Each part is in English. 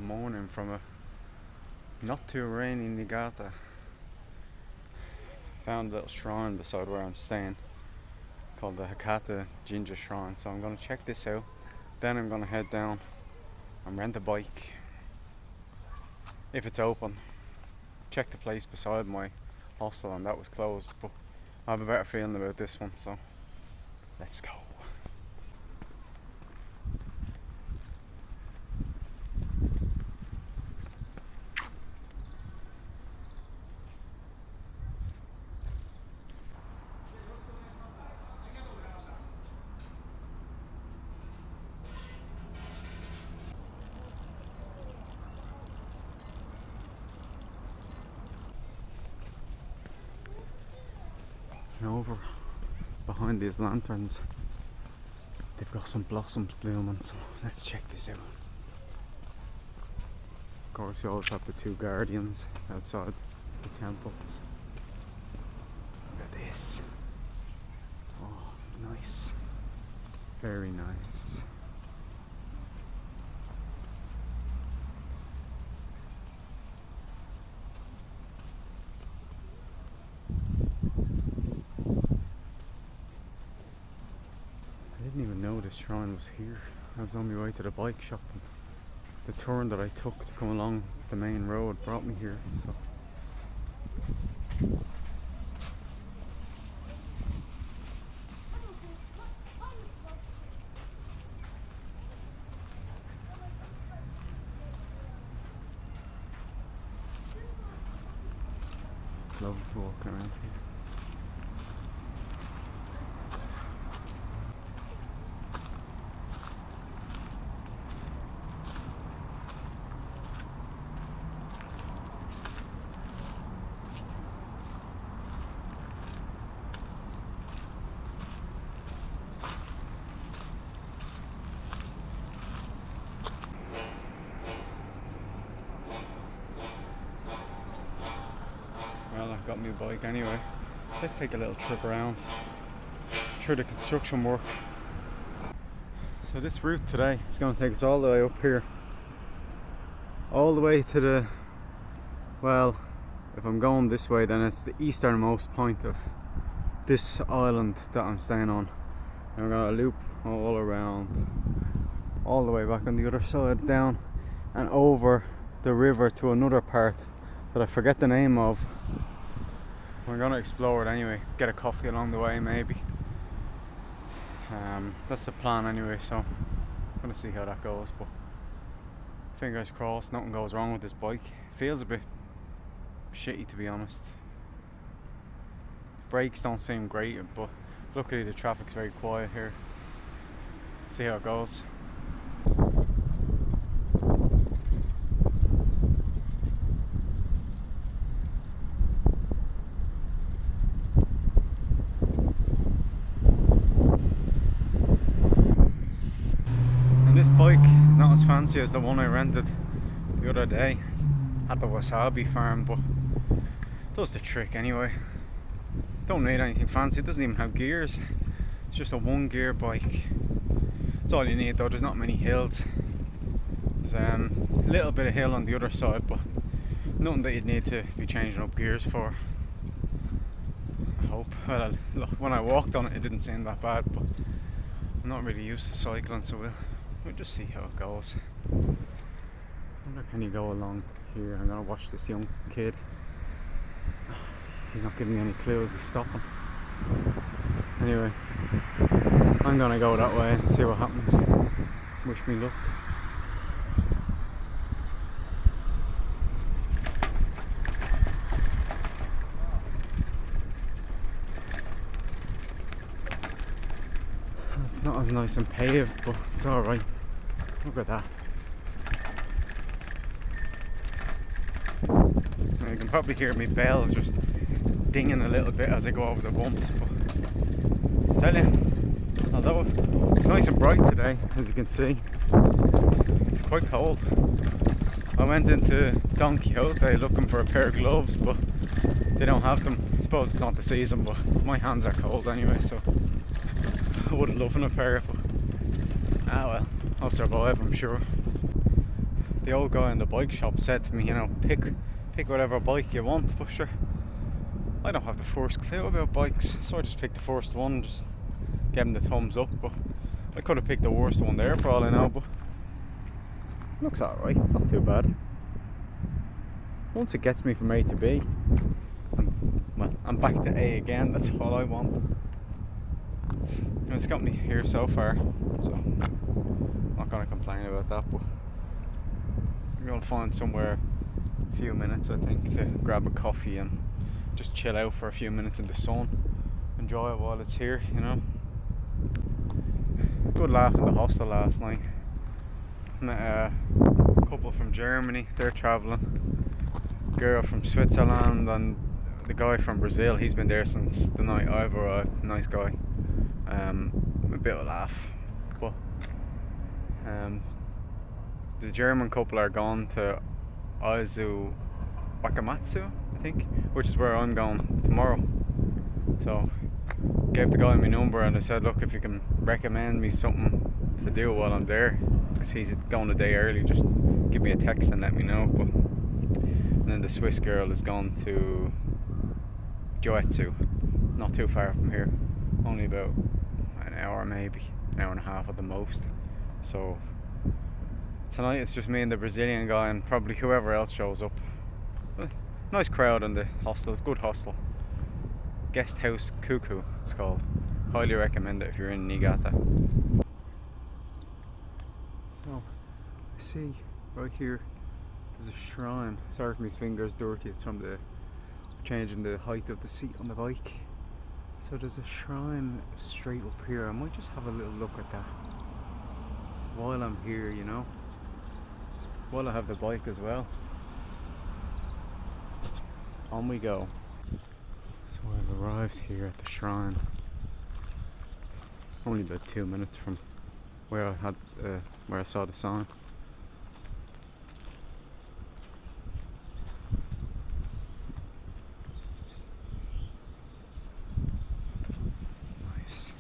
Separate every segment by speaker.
Speaker 1: morning from a not too rainy Niigata. Found a little shrine beside where I'm staying called the Hakata Ginger Shrine, so I'm going to check this out. Then I'm going to head down and rent a bike if it's open. Check the place beside my hostel and that was closed, but I have a better feeling about this one, so let's go. And over behind these lanterns, they've got some blossoms blooming, so let's check this out. Of course, you always have the two guardians outside the temples. Look at this. Oh, nice. Very nice. I didn't even know this shrine was here. I was on my way to the bike shop and the turn that I took to come along the main road brought me here. So. It's lovely to walk around here. Well, I've got my bike anyway. Let's take a little trip around through the construction work. So this route today is going to take us all the way up here, all the way to the, well, if I'm going this way then it's the easternmost point of this island that I'm staying on. And we're going to loop all around, all the way back on the other side, down and over the river to another part that I forget the name of. We're going to explore it anyway, get a coffee along the way maybe. That's the plan anyway, so I'm going to see how that goes, but fingers crossed nothing goes wrong with this bike. It feels a bit shitty to be honest. The brakes don't seem great, but luckily the traffic's very quiet here. See how it goes. This bike is not as fancy as the one I rented the other day at the wasabi farm, but it does the trick anyway. Don't need anything fancy, it doesn't even have gears. It's just a one gear bike. That's all you need though, there's not many hills. There's a little bit of hill on the other side, but nothing that you'd need to be changing up gears for. I hope. Well, look, when I walked on it, it didn't seem that bad, but I'm not really used to cycling, so we'll just see how it goes. I wonder, can you go along here? I'm gonna watch this young kid. He's not giving me any clues, he's stopping. Anyway, I'm gonna go that way and see what happens. Wish me luck. It's not as nice and paved, but it's alright. Look at that. You can probably hear me bell just dinging a little bit as I go over the bumps, but I tell you, although it's nice and bright today, as you can see, it's quite cold. I went into Don Quixote looking for a pair of gloves, but they don't have them. I suppose it's not the season, but my hands are cold anyway, so I would have loved a pair, but ah well, I'll survive, I'm sure. the old guy in the bike shop said to me, you know, pick whatever bike you want. But sure, I don't have the first clue about bikes, so I just picked the first one, just gave him the thumbs up. But I could have picked the worst one there for all I know, but it looks alright, it's not too bad. Once it gets me from A to B, I'm back to A again, that's all I want. And it's got me here so far, so I'm not going to complain about that, but we're going to find somewhere a few minutes, I think, to grab a coffee and just chill out for a few minutes in the sun, enjoy it while it's here, you know. Good laugh in the hostel last night. Met a couple from Germany, they're travelling, girl from Switzerland, and the guy from Brazil. He's been there since the night I've arrived. Nice guy. A bit of a laugh, but the German couple are gone to Aizu Wakamatsu, I think, which is where I'm going tomorrow. So gave the guy my number and I said, look, if you can recommend me something to do while I'm there, because he's going a day early, just give me a text and let me know. But and then the Swiss girl is gone to Joetsu, not too far from here, only about an hour, maybe an hour and a half at the most. So tonight it's just me and the Brazilian guy and probably whoever else shows up. Nice crowd in the hostel, it's a good hostel. Guesthouse Cuckoo it's called. Highly recommend it if you're in Niigata. So I see right here there's a shrine. Sorry if my finger's dirty, it's from the changing the height of the seat on the bike. So there's a shrine straight up here. I might just have a little look at that while I'm here, you know, while I have the bike as well. On we go. So I've arrived here at the shrine. Only about 2 minutes from where I saw the sign. Nice.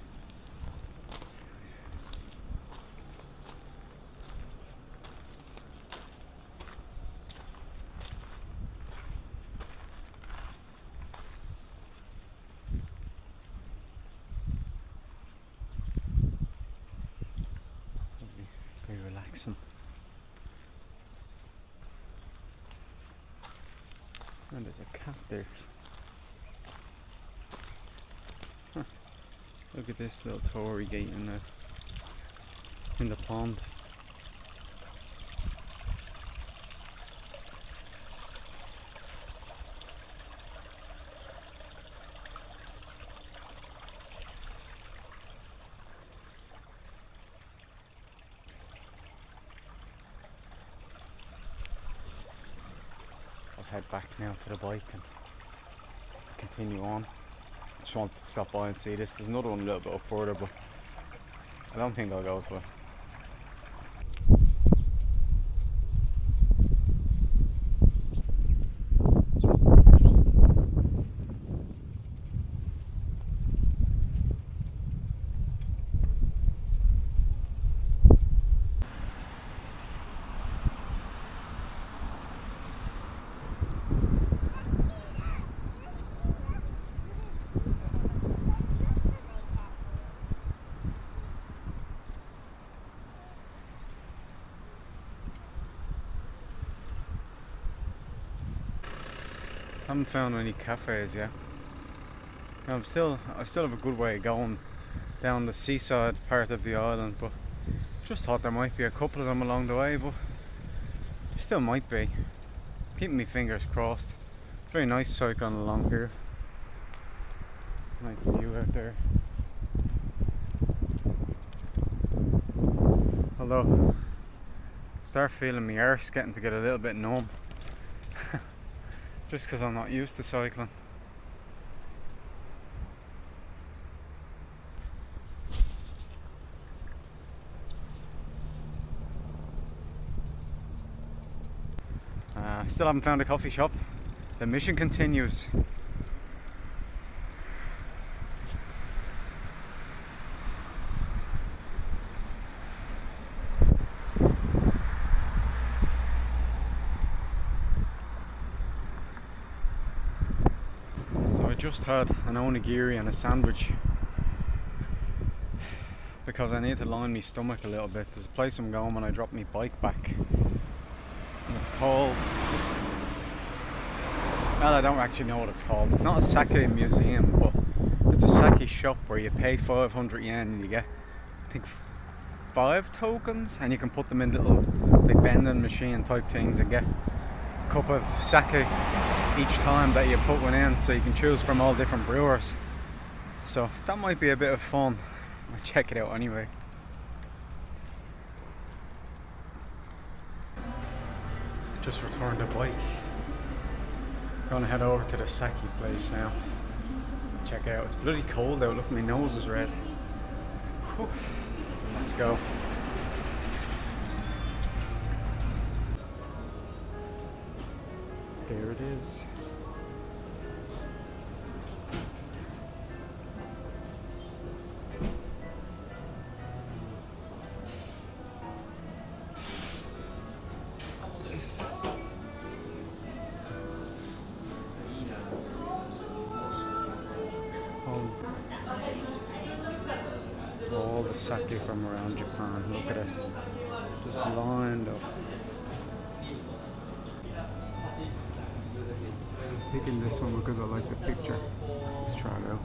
Speaker 1: Very relaxing. And there's a cat there. Huh. Look at this little torii gate in the pond. I'll head back now to the bike and continue on. I just wanted to stop by and see this. There's another one a little bit up further, but I don't think I'll go to it. Haven't found any cafes yet. I still have a good way going down the seaside part of the island, but just thought there might be a couple of them along the way, but there still might be. Keeping my fingers crossed. It's very nice cycling along here. Nice view out there. Although I start feeling my arse getting to get a little bit numb. Just because I'm not used to cycling. Still haven't found a coffee shop. The mission continues. just had an onigiri and a sandwich because I need to line my stomach a little bit. There's a place I'm going when I drop my bike back, and it's called, well, I don't actually know what it's called. It's not a sake museum, but it's a sake shop where you pay 500 yen and you get, I think, 5 tokens, and you can put them in little like vending machine type things and get a cup of sake each time that you put one in, so you can choose from all different brewers. So that might be a bit of fun. I'll check it out anyway. Just returned the bike. Gonna head over to the sake place now. Check it out. It's bloody cold out. Look, my nose is red. Whew. Let's go. There it is. All the sake from around Japan. Look at it. Just lined up. Picking this one because I like the picture. Let's try it out.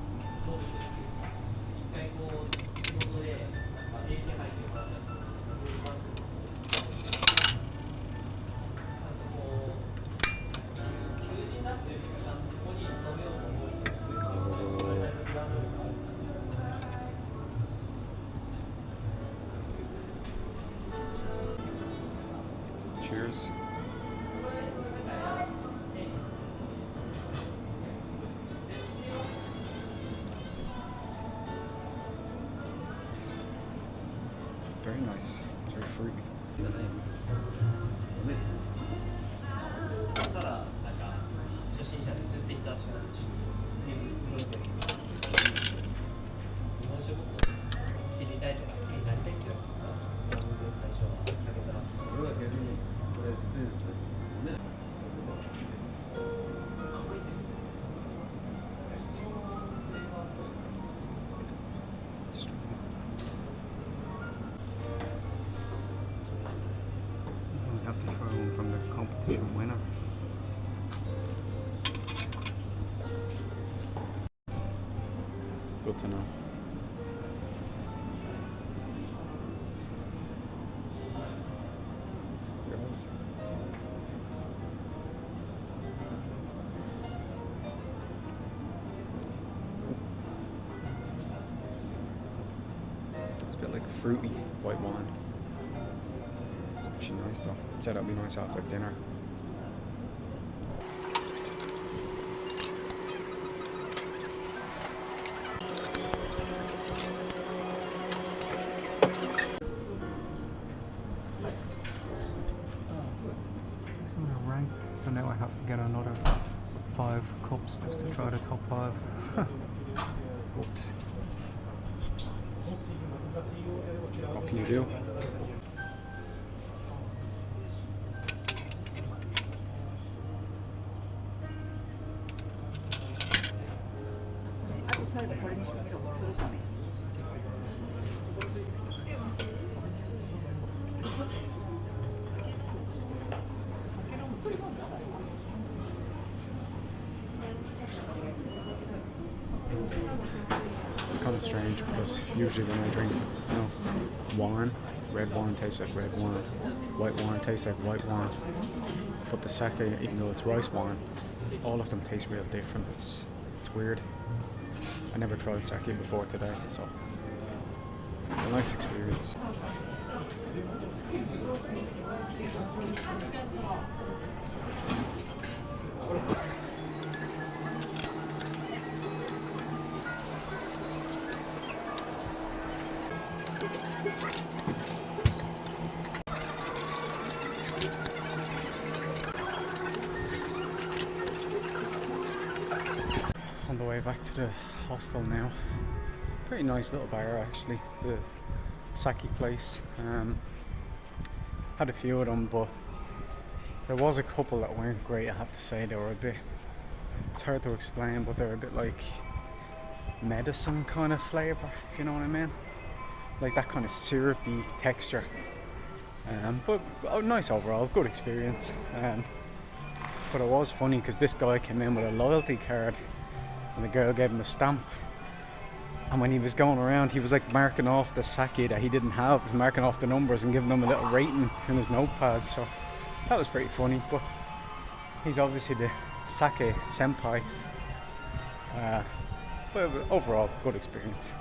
Speaker 1: Cheers. Very nice. It's very fruity. Have to try one from the competition winner. Good to know. Yours. It's a bit like fruity white wine. Actually nice though. Said that'd be nice after dinner. So we're ranked, so now I have to get another 5 cups just to try the top 5. Oops. What can you do? It's kind of strange because usually when I drink, you know, wine, red wine tastes like red wine, white wine tastes like white wine, but the sake, even though it's rice wine, all of them taste real different. It's weird. I never tried sake before today, so it's a nice experience. On the way back to the hostel now. Pretty nice little bar actually, the sake place. Had a few of them, but there was a couple that weren't great, I have to say. They were a It's hard to explain, but they're a bit like medicine kind of flavour, if you know what I mean. Like that kind of syrupy texture. But nice overall, good experience. But it was funny because this guy came in with a loyalty card and the girl gave him a stamp. And when he was going around, he was like marking off the sake that he didn't have, marking off the numbers and giving them a little rating in his notepad. So that was pretty funny. But he's obviously the sake senpai. But overall, good experience.